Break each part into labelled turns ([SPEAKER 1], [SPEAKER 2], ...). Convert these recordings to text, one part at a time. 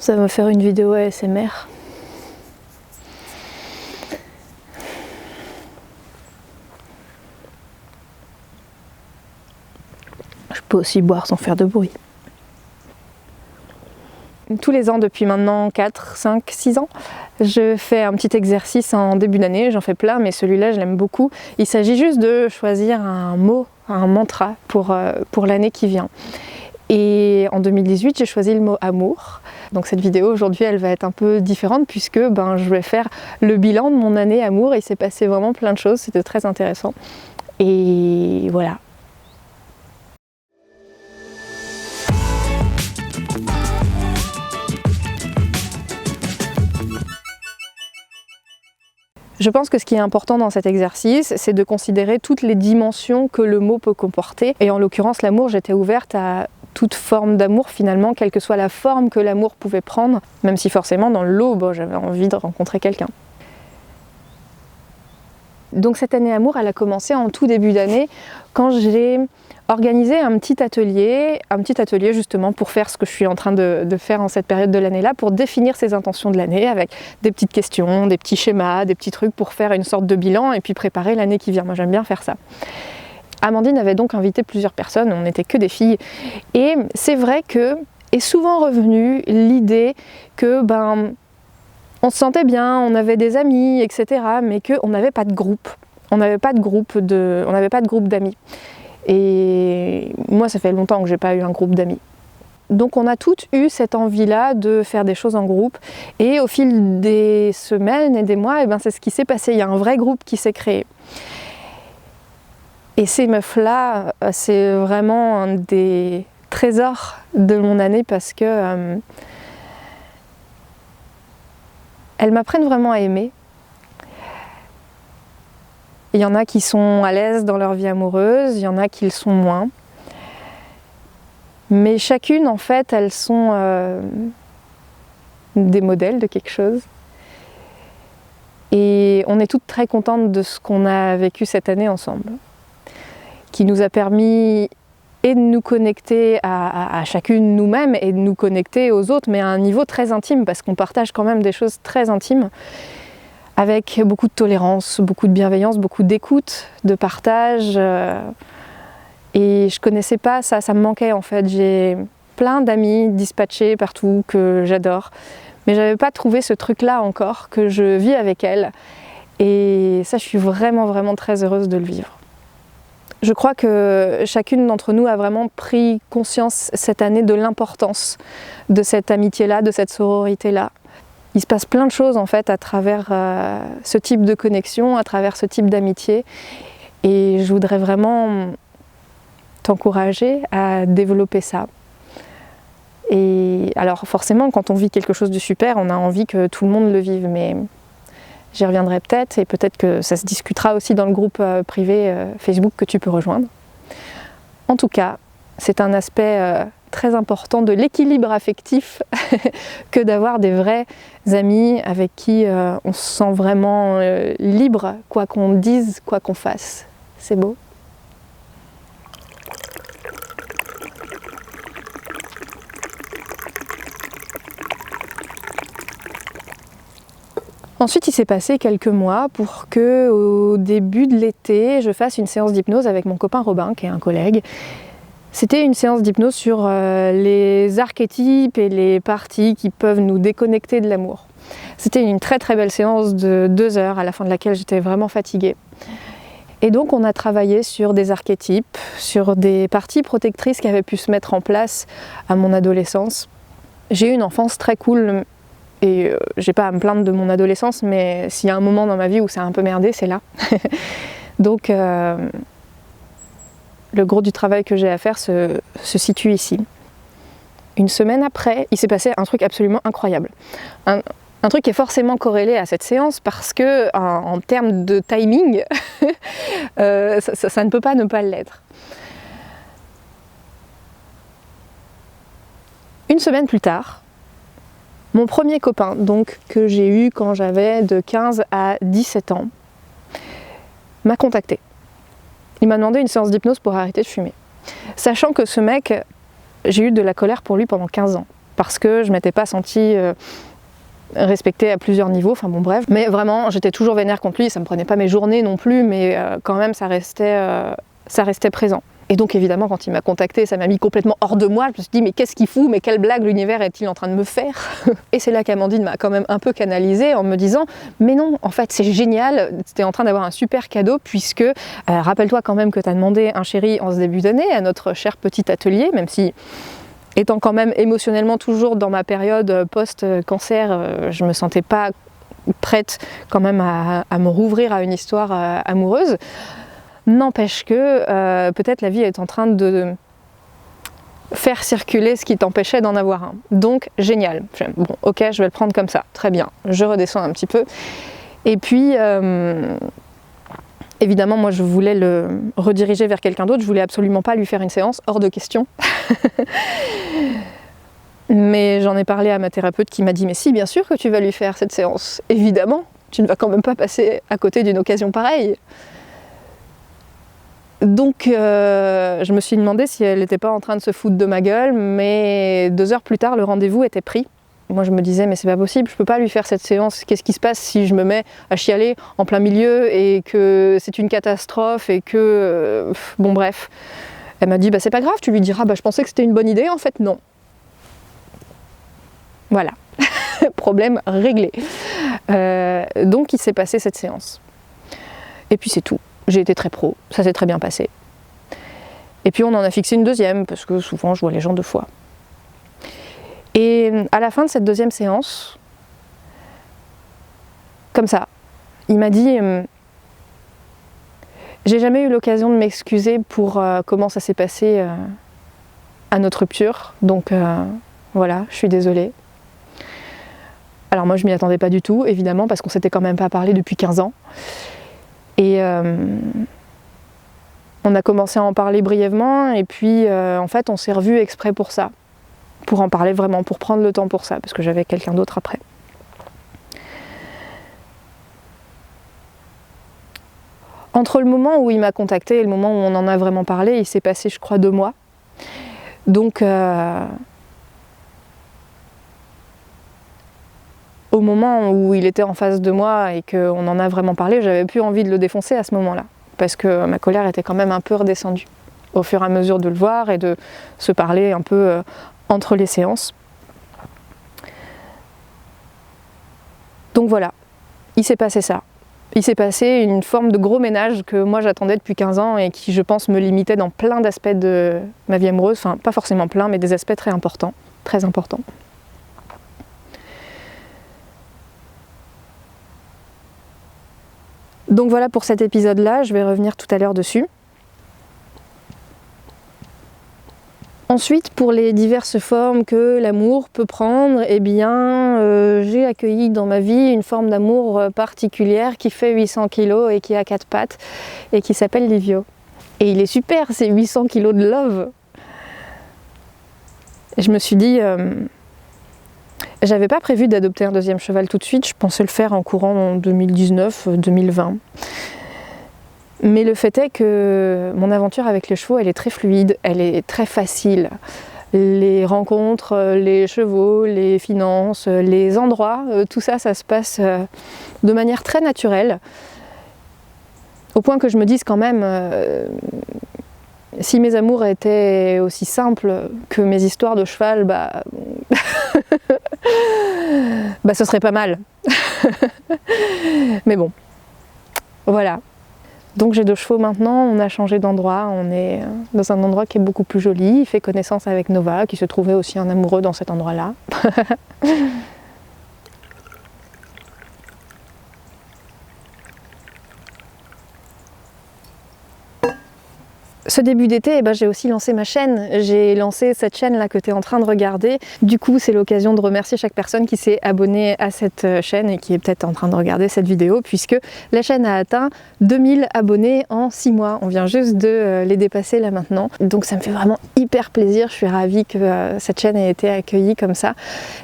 [SPEAKER 1] Ça va me faire une vidéo ASMR. Je peux aussi boire sans faire de bruit. Tous les ans, depuis maintenant 4, 5, 6 ans, je fais un petit exercice en début d'année, j'en fais plein, mais celui-là je l'aime beaucoup. Il s'agit juste de choisir un mot, un mantra pour l'année qui vient. Et en 2018, j'ai choisi le mot amour. Donc cette vidéo aujourd'hui, elle va être un peu différente puisque je vais faire le bilan de mon année amour. Il s'est passé vraiment plein de choses, c'était très intéressant. Et voilà. Je pense que ce qui est important dans cet exercice, c'est de considérer toutes les dimensions que le mot peut comporter. Et en l'occurrence, l'amour, j'étais ouverte à toute forme d'amour finalement, quelle que soit la forme que l'amour pouvait prendre, même si forcément dans le lot, j'avais envie de rencontrer quelqu'un. Donc cette année amour, elle a commencé en tout début d'année quand j'ai organisé un petit atelier justement pour faire ce que je suis en train de faire en cette période de l'année-là, pour définir ses intentions de l'année avec des petites questions, des petits schémas, des petits trucs pour faire une sorte de bilan et puis préparer l'année qui vient. Moi j'aime bien faire ça. Amandine avait donc invité plusieurs personnes, on n'était que des filles, et c'est vrai que est souvent revenue l'idée que on se sentait bien, on avait des amis, etc., mais qu'on n'avait pas de groupe. On n'avait pas de groupe d'amis. Et moi, ça fait longtemps que j'ai pas eu un groupe d'amis. Donc on a toutes eu cette envie-là de faire des choses en groupe. Et au fil des semaines et des mois, c'est ce qui s'est passé. Il y a un vrai groupe qui s'est créé. Et ces meufs-là, c'est vraiment un des trésors de mon année parce que elles m'apprennent vraiment à aimer. Il y en a qui sont à l'aise dans leur vie amoureuse, il y en a qui le sont moins. Mais chacune, en fait, elles sont des modèles de quelque chose. Et on est toutes très contentes de ce qu'on a vécu cette année ensemble, qui nous a permis et de nous connecter à chacune nous-mêmes et de nous connecter aux autres, mais à un niveau très intime, parce qu'on partage quand même des choses très intimes, avec beaucoup de tolérance, beaucoup de bienveillance, beaucoup d'écoute, de partage. Et je connaissais pas ça, ça me manquait en fait. J'ai plein d'amis dispatchés partout que j'adore, mais j'avais pas trouvé ce truc-là encore, que je vis avec elles. Et ça, je suis vraiment, vraiment très heureuse de le vivre. Je crois que chacune d'entre nous a vraiment pris conscience cette année de l'importance de cette amitié-là, de cette sororité-là. Il se passe plein de choses en fait à travers ce type de connexion, à travers ce type d'amitié. Et je voudrais vraiment t'encourager à développer ça. Et alors forcément, quand on vit quelque chose de super, on a envie que tout le monde le vive, mais j'y reviendrai peut-être, et peut-être que ça se discutera aussi dans le groupe privé Facebook que tu peux rejoindre. En tout cas, c'est un aspect très important de l'équilibre affectif que d'avoir des vrais amis avec qui on se sent vraiment libre, quoi qu'on dise, quoi qu'on fasse. C'est beau. Ensuite, il s'est passé quelques mois pour que, au début de l'été, je fasse une séance d'hypnose avec mon copain Robin, qui est un collègue. C'était une séance d'hypnose sur les archétypes et les parties qui peuvent nous déconnecter de l'amour. C'était une très très belle séance de 2 heures, à la fin de laquelle j'étais vraiment fatiguée. Et donc on a travaillé sur des archétypes, sur des parties protectrices qui avaient pu se mettre en place à mon adolescence. J'ai eu une enfance très cool. Et j'ai pas à me plaindre de mon adolescence, mais s'il y a un moment dans ma vie où ça a un peu merdé, c'est là. Donc le gros du travail que j'ai à faire se situe ici. Une semaine après, il s'est passé un truc absolument incroyable. Un truc qui est forcément corrélé à cette séance parce que en termes de timing, ça ne peut pas ne pas l'être. Une semaine plus tard, mon premier copain, donc, que j'ai eu quand j'avais de 15 à 17 ans, m'a contacté. Il m'a demandé une séance d'hypnose pour arrêter de fumer. Sachant que ce mec, j'ai eu de la colère pour lui pendant 15 ans. parce que je m'étais pas sentie respectée à plusieurs niveaux, enfin bon bref. Mais vraiment, j'étais toujours vénère contre lui, ça me prenait pas mes journées non plus, mais quand même ça restait présent. Et donc évidemment quand il m'a contactée, ça m'a mis complètement hors de moi, je me suis dit mais qu'est-ce qu'il fout, mais quelle blague l'univers est-il en train de me faire? Et c'est là qu'Amandine m'a quand même un peu canalisée en me disant mais non, en fait c'est génial, tu es en train d'avoir un super cadeau puisque rappelle-toi quand même que tu as demandé un chéri en ce début d'année à notre cher petit atelier, même si étant quand même émotionnellement toujours dans ma période post-cancer, je me sentais pas prête quand même à me rouvrir à une histoire amoureuse. N'empêche que peut-être la vie est en train de faire circuler ce qui t'empêchait d'en avoir un. Donc génial. Bon, ok, je vais le prendre comme ça. Très bien. Je redescends un petit peu. Et puis, évidemment, moi je voulais le rediriger vers quelqu'un d'autre. Je voulais absolument pas lui faire une séance, hors de question. Mais j'en ai parlé à ma thérapeute qui m'a dit mais si, bien sûr que tu vas lui faire cette séance. Évidemment, tu ne vas quand même pas passer à côté d'une occasion pareille. Donc je me suis demandé si elle n'était pas en train de se foutre de ma gueule, mais 2 heures plus tard, le rendez-vous était pris. Moi je me disais mais c'est pas possible, je peux pas lui faire cette séance, qu'est-ce qui se passe si je me mets à chialer en plein milieu et que c'est une catastrophe et que... bon bref. Elle m'a dit bah c'est pas grave, tu lui diras bah je pensais que c'était une bonne idée, en fait non. Voilà, problème réglé. Donc il s'est passé cette séance. Et puis c'est tout. J'ai été très pro, ça s'est très bien passé. Et puis on en a fixé une deuxième, parce que souvent je vois les gens 2 fois. Et à la fin de cette deuxième séance, comme ça, il m'a dit j'ai jamais eu l'occasion de m'excuser pour comment ça s'est passé à notre rupture, donc voilà, je suis désolée. Alors moi je m'y attendais pas du tout, évidemment, parce qu'on s'était quand même pas parlé depuis 15 ans. Et on a commencé à en parler brièvement et puis en fait on s'est revus exprès pour ça, pour en parler vraiment, pour prendre le temps pour ça, parce que j'avais quelqu'un d'autre après. Entre le moment où il m'a contacté et le moment où on en a vraiment parlé, il s'est passé je crois 2 mois. Donc au moment où il était en face de moi et qu'on en a vraiment parlé, j'avais plus envie de le défoncer à ce moment-là, parce que ma colère était quand même un peu redescendue au fur et à mesure de le voir et de se parler un peu entre les séances. Donc voilà, il s'est passé ça. Il s'est passé une forme de gros ménage que moi j'attendais depuis 15 ans et qui je pense me limitait dans plein d'aspects de ma vie amoureuse, enfin pas forcément plein, mais des aspects très importants, très importants. Donc voilà pour cet épisode-là, je vais revenir tout à l'heure dessus. Ensuite, pour les diverses formes que l'amour peut prendre, eh bien, j'ai accueilli dans ma vie une forme d'amour particulière qui fait 800 kg et qui a 4 pattes et qui s'appelle Livio. Et il est super, ces 800 kg de love. Et je me suis dit... J'avais pas prévu d'adopter un deuxième cheval tout de suite, je pensais le faire en courant en 2019-2020. Mais le fait est que mon aventure avec les chevaux, elle est très fluide, elle est très facile. Les rencontres, les chevaux, les finances, les endroits, tout ça, ça se passe de manière très naturelle. Au point que je me dise quand même... si mes amours étaient aussi simples que mes histoires de cheval, bah ce serait pas mal. Mais bon, voilà. Donc j'ai 2 chevaux maintenant, on a changé d'endroit, on est dans un endroit qui est beaucoup plus joli. Il fait connaissance avec Nova, qui se trouvait aussi un amoureux dans cet endroit-là. Ce début d'été, j'ai aussi lancé ma chaîne. J'ai lancé cette chaîne-là que tu es en train de regarder. Du coup, c'est l'occasion de remercier chaque personne qui s'est abonnée à cette chaîne et qui est peut-être en train de regarder cette vidéo, puisque la chaîne a atteint 2000 abonnés en 6 mois. On vient juste de les dépasser là maintenant. Donc ça me fait vraiment hyper plaisir. Je suis ravie que cette chaîne ait été accueillie comme ça.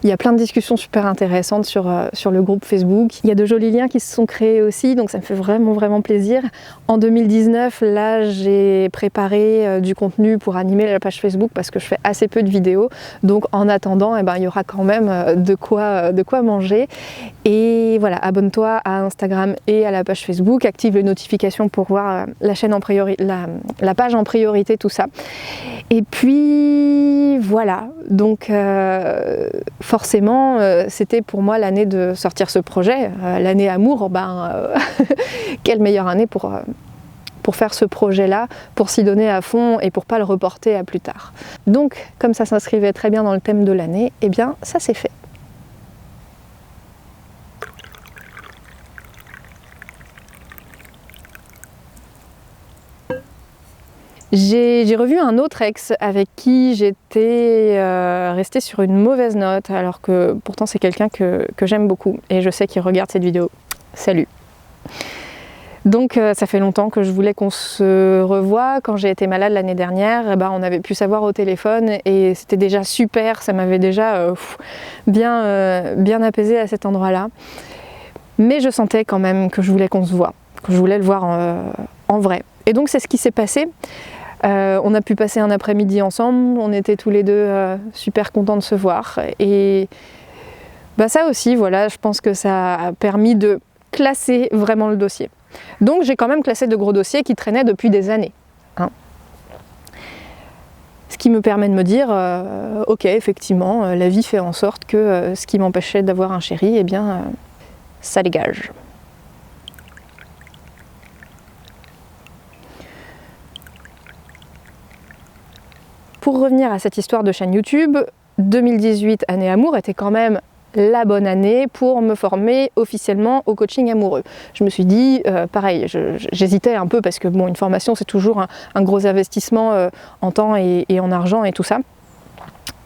[SPEAKER 1] Il y a plein de discussions super intéressantes sur le groupe Facebook. Il y a de jolis liens qui se sont créés aussi, donc ça me fait vraiment plaisir. En 2019, là, j'ai préparé préparer du contenu pour animer la page Facebook parce que je fais assez peu de vidéos. Donc en attendant, il y aura quand même de quoi manger. Et voilà, abonne-toi à Instagram et à la page Facebook, active les notifications pour voir la chaîne en priorité, la page en priorité, tout ça. Et puis voilà, donc forcément c'était pour moi l'année de sortir ce projet, l'année amour, quelle meilleure année pour faire ce projet-là, pour s'y donner à fond et pour pas le reporter à plus tard. Donc comme ça s'inscrivait très bien dans le thème de l'année, eh bien ça s'est fait. J'ai revu un autre ex avec qui j'étais restée sur une mauvaise note, alors que pourtant c'est quelqu'un que j'aime beaucoup et je sais qu'il regarde cette vidéo. Salut! Donc ça fait longtemps que je voulais qu'on se revoie. Quand j'ai été malade l'année dernière, on avait pu s'avoir au téléphone et c'était déjà super, ça m'avait déjà bien apaisé à cet endroit-là. Mais je sentais quand même que je voulais qu'on se voie, que je voulais le voir en vrai. Et donc c'est ce qui s'est passé. On a pu passer un après-midi ensemble, on était tous les deux super contents de se voir. Et ça aussi, voilà, je pense que ça a permis de classer vraiment le dossier. Donc j'ai quand même classé de gros dossiers qui traînaient depuis des années. Ce qui me permet de me dire, ok, effectivement, la vie fait en sorte que ce qui m'empêchait d'avoir un chéri, ça dégage. Pour revenir à cette histoire de chaîne YouTube, 2018, année amour, était quand même la bonne année pour me former officiellement au coaching amoureux. Je me suis dit, pareil, j'hésitais un peu parce que une formation c'est toujours un gros investissement en temps et en argent et tout ça.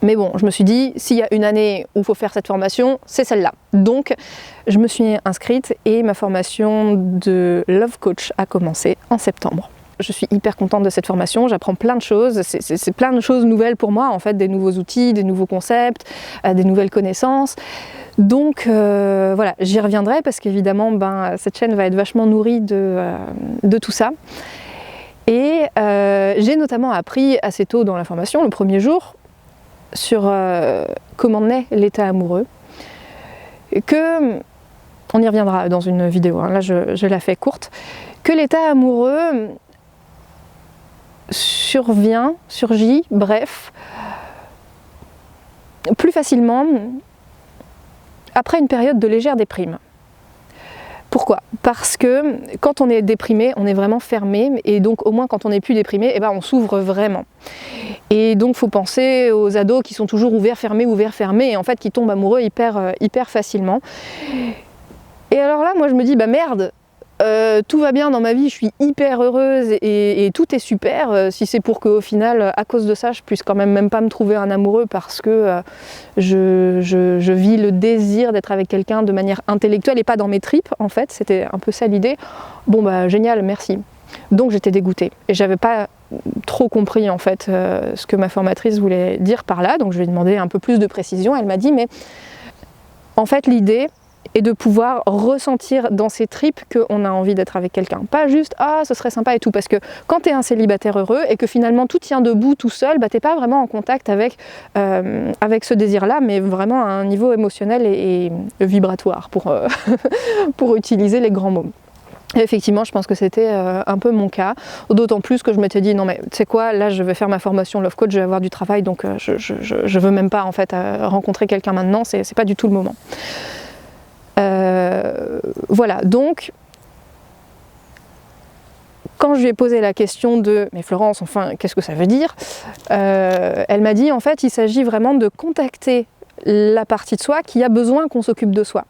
[SPEAKER 1] Mais bon, je me suis dit, s'il y a une année où il faut faire cette formation, c'est celle-là. Donc, je me suis inscrite et ma formation de Love Coach a commencé en septembre. Je suis hyper contente de cette formation, j'apprends plein de choses, c'est plein de choses nouvelles pour moi en fait, des nouveaux outils, des nouveaux concepts, des nouvelles connaissances. Donc voilà, j'y reviendrai parce qu'évidemment cette chaîne va être vachement nourrie de tout ça. Et j'ai notamment appris assez tôt dans la formation, le premier jour, sur comment naît l'état amoureux, que, on y reviendra dans une vidéo, là je la fais courte, que l'état amoureux surgit, bref, plus facilement après une période de légère déprime. Pourquoi? Parce que quand on est déprimé, on est vraiment fermé, et donc au moins quand on n'est plus déprimé, on s'ouvre vraiment. Et donc il faut penser aux ados qui sont toujours ouverts, fermés, et en fait qui tombent amoureux hyper facilement. Et alors là, moi je me dis, merde, tout va bien dans ma vie, je suis hyper heureuse et tout est super, si c'est pour qu'au final, à cause de ça, je puisse quand même pas me trouver un amoureux parce que je vis le désir d'être avec quelqu'un de manière intellectuelle et pas dans mes tripes, en fait, c'était un peu ça l'idée. Bon génial, merci. Donc j'étais dégoûtée et j'avais pas trop compris en fait ce que ma formatrice voulait dire par là, donc je lui ai demandé un peu plus de précision. Elle m'a dit, mais en fait l'idée et de pouvoir ressentir dans ses tripes qu'on a envie d'être avec quelqu'un. Pas juste « ah, ce serait sympa et tout », parce que quand tu es un célibataire heureux et que finalement tout tient debout tout seul, t'es pas vraiment en contact avec ce désir-là, mais vraiment à un niveau émotionnel et vibratoire, pour utiliser les grands mots. Et effectivement, je pense que c'était un peu mon cas, d'autant plus que je m'étais dit non mais tu sais quoi, là je vais faire ma formation Love Coach, je vais avoir du travail, donc je veux même pas en fait rencontrer quelqu'un maintenant, c'est pas du tout le moment. Voilà, donc quand je lui ai posé la question de « mais Florence, enfin, qu'est-ce que ça veut dire ?» Elle m'a dit en fait, il s'agit vraiment de contacter la partie de soi qui a besoin qu'on s'occupe de soi.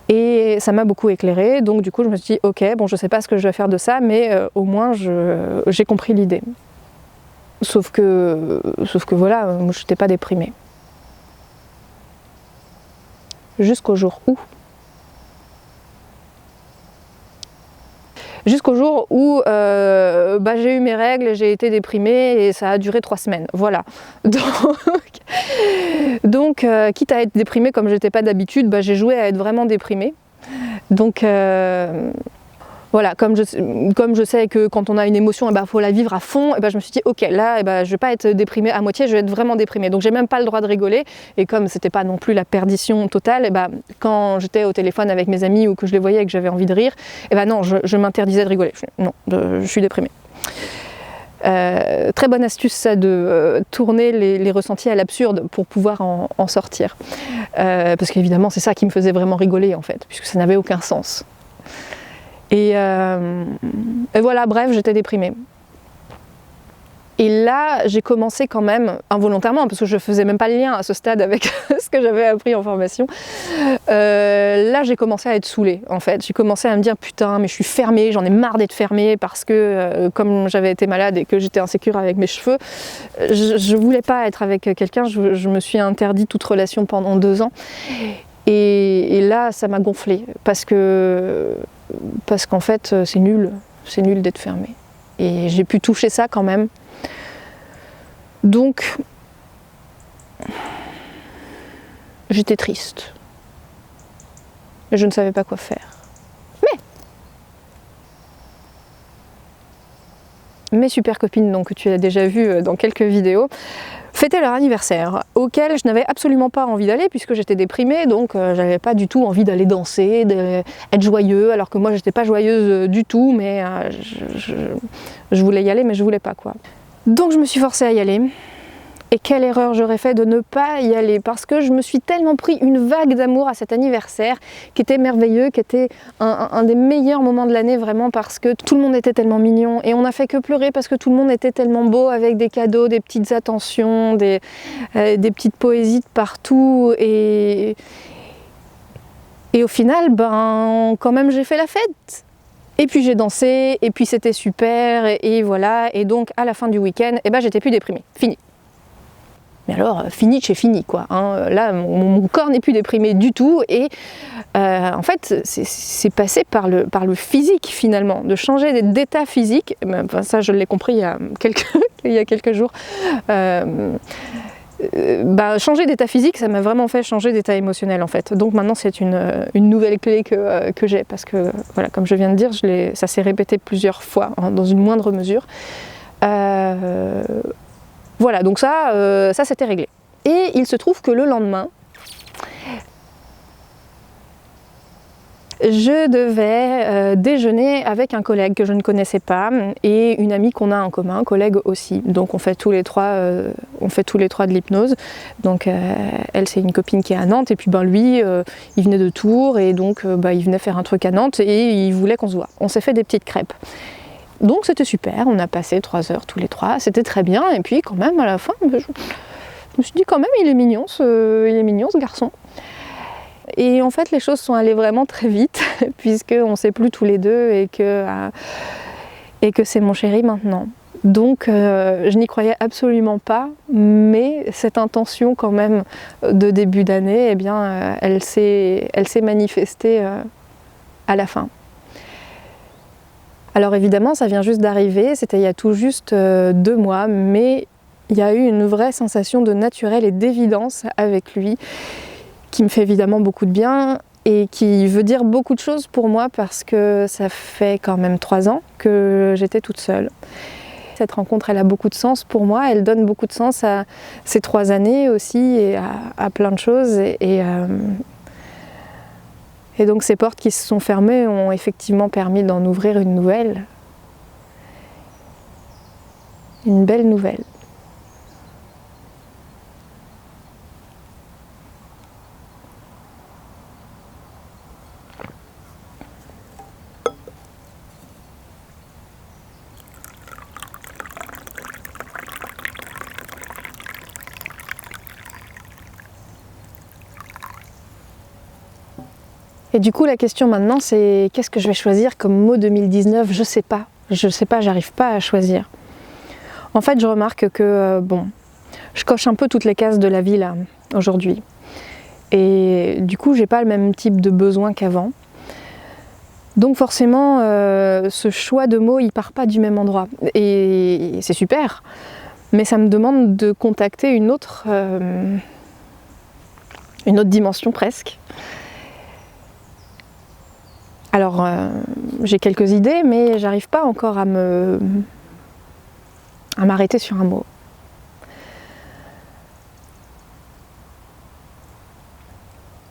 [SPEAKER 1] Et ça m'a beaucoup éclairée, donc du coup je me suis dit ok, bon je sais pas ce que je vais faire de ça, mais au moins j'ai compris l'idée. Sauf que voilà, moi je n'étais pas déprimée. Jusqu'au jour où j'ai eu mes règles, j'ai été déprimée et ça a duré 3 semaines, voilà. Donc quitte à être déprimée comme j'étais pas d'habitude, j'ai joué à être vraiment déprimée. Donc Voilà, comme je sais que quand on a une émotion, faut la vivre à fond, je me suis dit ok, là je vais pas être déprimée à moitié, je vais être vraiment déprimée. Donc j'ai même pas le droit de rigoler. Et comme c'était pas non plus la perdition totale, quand j'étais au téléphone avec mes amis ou que je les voyais et que j'avais envie de rire, non, je m'interdisais de rigoler. Non, je suis déprimée. Très bonne astuce ça de tourner les ressentis à l'absurde pour pouvoir en sortir. Parce qu'évidemment c'est ça qui me faisait vraiment rigoler en fait, puisque ça n'avait aucun sens. Et voilà, bref, j'étais déprimée. Et là, j'ai commencé quand même, involontairement, parce que je faisais même pas le lien à ce stade avec ce que j'avais appris en formation. Là, j'ai commencé à être saoulée, en fait. J'ai commencé à me dire, putain, mais je suis fermée, j'en ai marre d'être fermée, parce que comme j'avais été malade et que j'étais insécure avec mes cheveux, je voulais pas être avec quelqu'un, je me suis interdit toute relation pendant 2 ans. Et là, ça m'a gonflée, parce qu'en fait, c'est nul d'être fermée. Et j'ai pu toucher ça quand même. Donc, j'étais triste. Et je ne savais pas quoi faire. Mais mes super copines, donc, que tu as déjà vues dans quelques vidéos, fêtaient leur anniversaire, auquel je n'avais absolument pas envie d'aller puisque j'étais déprimée, donc j'avais pas du tout envie d'aller danser, d'être joyeux, alors que moi j'étais pas joyeuse du tout, mais je voulais y aller, mais je voulais pas quoi. Donc je me suis forcée à y aller. Et quelle erreur j'aurais fait de ne pas y aller, parce que je me suis tellement pris une vague d'amour à cet anniversaire qui était merveilleux, qui était un des meilleurs moments de l'année vraiment, parce que tout le monde était tellement mignon et on n'a fait que pleurer parce que tout le monde était tellement beau, avec des cadeaux, des petites attentions, des petites poésies de partout et au final, quand même j'ai fait la fête. Et puis j'ai dansé, et puis c'était super, et voilà, et donc à la fin du week-end, j'étais plus déprimée, fini. Mais alors, fini de chez fini, quoi. Hein. Là, mon corps n'est plus déprimé du tout. Et en fait, c'est passé par le physique, finalement. De changer d'état physique. Enfin, ça, je l'ai compris il y a quelques jours. Changer d'état physique, ça m'a vraiment fait changer d'état émotionnel, en fait. Donc maintenant, c'est une nouvelle clé que j'ai. Parce que, voilà, comme je viens de dire, ça s'est répété plusieurs fois, hein, dans une moindre mesure. Voilà, donc ça c'était réglé. Et il se trouve que le lendemain, je devais déjeuner avec un collègue que je ne connaissais pas et une amie qu'on a en commun, un collègue aussi. Donc on fait tous les trois de l'hypnose. Donc elle, c'est une copine qui est à Nantes, et puis lui, il venait de Tours, et donc il venait faire un truc à Nantes et il voulait qu'on se voit. On s'est fait des petites crêpes. Donc c'était super, on a passé 3 heures tous les trois, c'était très bien, et puis quand même à la fin, je me suis dit quand même il est mignon ce garçon. Et en fait les choses sont allées vraiment très vite, puisqu'on ne sait plus tous les deux et que c'est mon chéri maintenant. Donc je n'y croyais absolument pas, mais cette intention quand même de début d'année, elle s'est manifestée à la fin. Alors évidemment, ça vient juste d'arriver, c'était il y a tout juste 2 mois, mais il y a eu une vraie sensation de naturel et d'évidence avec lui, qui me fait évidemment beaucoup de bien et qui veut dire beaucoup de choses pour moi, parce que ça fait quand même 3 ans que j'étais toute seule. Cette rencontre, elle a beaucoup de sens pour moi, elle donne beaucoup de sens à ces 3 années aussi, et à plein de choses. Et donc ces portes qui se sont fermées ont effectivement permis d'en ouvrir une nouvelle. Une belle nouvelle. Et du coup, la question maintenant, c'est qu'est-ce que je vais choisir comme mot 2019 ? Je sais pas, j'arrive pas à choisir. En fait, je remarque que, je coche un peu toutes les cases de la vie là, aujourd'hui. Et du coup, j'ai pas le même type de besoin qu'avant. Donc forcément, ce choix de mots, il part pas du même endroit. Et c'est super, mais ça me demande de contacter une autre dimension presque. Alors, j'ai quelques idées, mais j'arrive pas encore à m'arrêter sur un mot.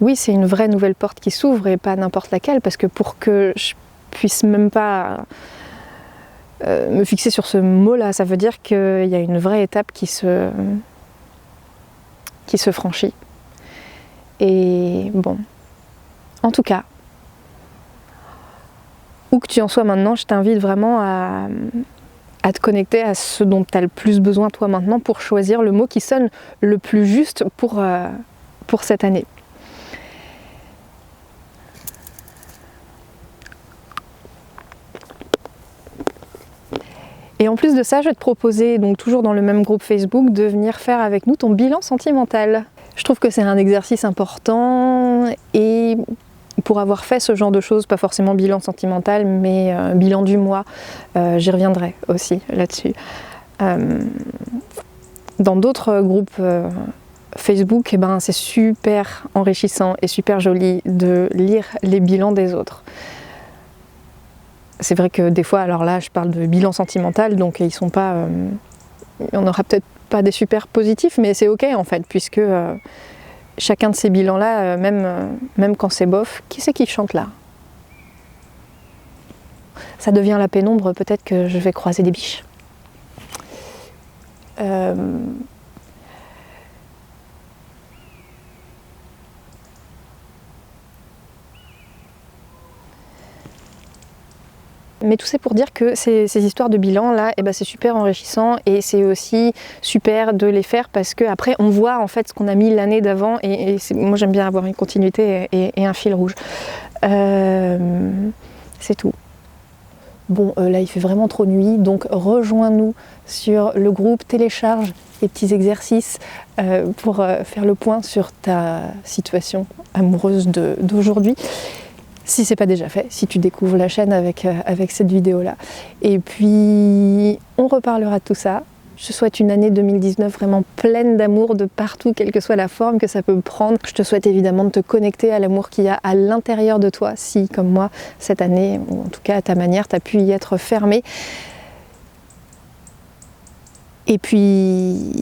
[SPEAKER 1] Oui, c'est une vraie nouvelle porte qui s'ouvre et pas n'importe laquelle, parce que pour que je puisse même pas me fixer sur ce mot-là, ça veut dire qu'il y a une vraie étape qui se franchit. Et bon, en tout cas, où que tu en sois maintenant, je t'invite vraiment à te connecter à ce dont tu as le plus besoin toi maintenant pour choisir le mot qui sonne le plus juste pour cette année. Et en plus de ça, je vais te proposer, donc toujours dans le même groupe Facebook, de venir faire avec nous ton bilan sentimental. Je trouve que c'est un exercice important et pour avoir fait ce genre de choses, pas forcément bilan sentimental, mais bilan du mois, j'y reviendrai aussi là-dessus. Dans d'autres groupes Facebook, eh ben, c'est super enrichissant et super joli de lire les bilans des autres. C'est vrai que des fois, alors là je parle de bilan sentimental, donc ils sont pas, on n'aura peut-être pas des super positifs, mais c'est ok en fait, puisque chacun de ces bilans-là, même quand c'est bof, qui c'est qui chante là? Ça devient la pénombre, peut-être que je vais croiser des biches. Mais tout c'est pour dire que ces histoires de bilan là, eh ben, c'est super enrichissant et c'est aussi super de les faire parce qu'après on voit en fait ce qu'on a mis l'année d'avant et moi j'aime bien avoir une continuité et un fil rouge. C'est tout. Bon là il fait vraiment trop nuit, donc rejoins-nous sur le groupe, télécharge les petits exercices pour faire le point sur ta situation amoureuse d'aujourd'hui. Si c'est pas déjà fait, si tu découvres la chaîne avec cette vidéo-là. Et puis, on reparlera de tout ça. Je te souhaite une année 2019 vraiment pleine d'amour de partout, quelle que soit la forme que ça peut prendre. Je te souhaite évidemment de te connecter à l'amour qu'il y a à l'intérieur de toi, si, comme moi, cette année, ou en tout cas à ta manière, tu as pu y être fermé. Et puis,